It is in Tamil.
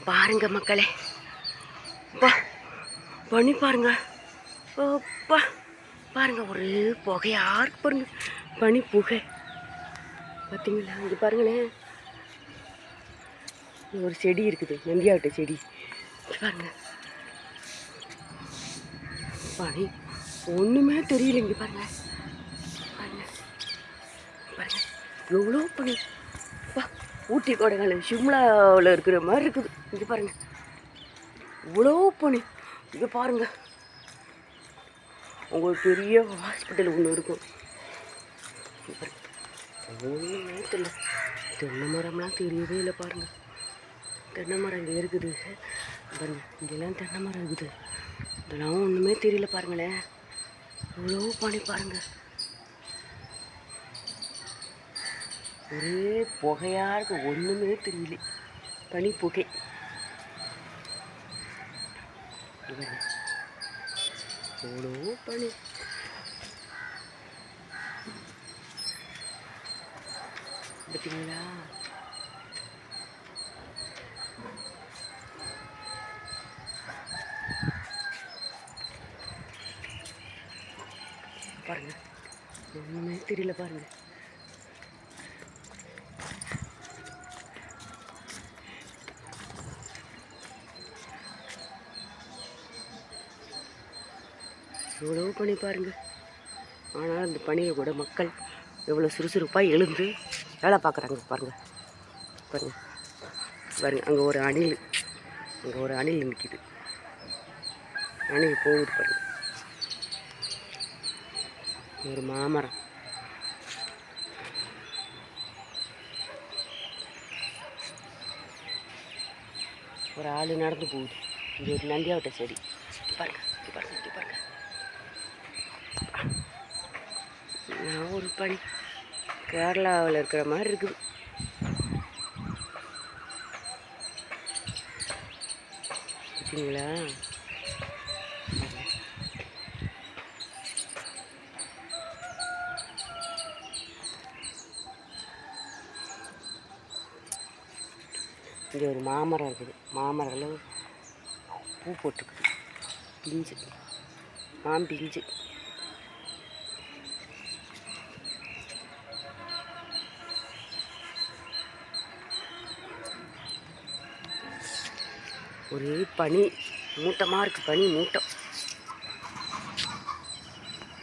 பாருங்க மக்களே, பா பனி பாருங்க. அப்பா பாருங்க, ஒரு புகையா இருக்கு பாருங்க, பனி புகை பார்த்தீங்களா? இங்கே பாருங்களேன், ஒரு செடி இருக்குது, நந்தியாவட்ட செடி பாருங்க. பனி ஒன்றுமே தெரியல. இங்கே பாருங்க பாருங்க பாருங்க, எவ்வளோ பனி. அப்பா ஊட்டி கொடைக்கானல் சிம்லாவில் இருக்கிற மாதிரி இருக்குது. இங்கே பாருங்க, இவ்வளோ பனி. இங்கே பாருங்க, உங்களுக்கு பெரிய ஹாஸ்பிட்டல் ஒன்று இருக்கும். ஒன்றுமே தெரியல. தென்னை மரம்லாம் தெரியவே இல்லை பாருங்கள். தென்னை மரம் இங்கே இருக்குது பாருங்க, இங்கெல்லாம் தென்னை மரம் இருக்குது. இதெல்லாம் ஒன்றுமே தெரியல பாருங்களேன். இவ்வளோ பனி பாருங்க, ஒரே புகையாக இருக்கு, ஒன்றுமே தெரியல. பனி புகை. எவ்வளோ பனி. பார்த்தீங்களா? பாருங்க, ஒன்றுமே தெரியல பாருங்க. எவ்வளோ பனி பாருங்க. ஆனால் அந்த பனியை கூட மக்கள் எவ்வளோ சுறுசுறுப்பாக எழுந்து வேலை பார்க்குறாங்க பாருங்க. பாருங்க பாருங்க, அங்கே ஒரு அணில், அங்கே ஒரு அணில் நிற்கிது. அணில் போகுது பாருங்க. ஒரு மாமரம். ஒரு ஆள் நடந்து போகுது. இங்கே ஒரு நந்தியாவட்ட செடி பாருங்க. இங்கே பாருங்க, இங்கே பாருங்க. ஒரு பனி கேரளாவில் இருக்கிற மாதிரி இருக்குது. பார்த்தீங்களா? இங்கே ஒரு மாமரம் இருக்குது. மாமரம் பூ போட்டுக்குது, பிஞ்சு, மாம்பிஞ்சு. ஒரே பனி மூட்டமாக இருக்குது, பனி மூட்டம்.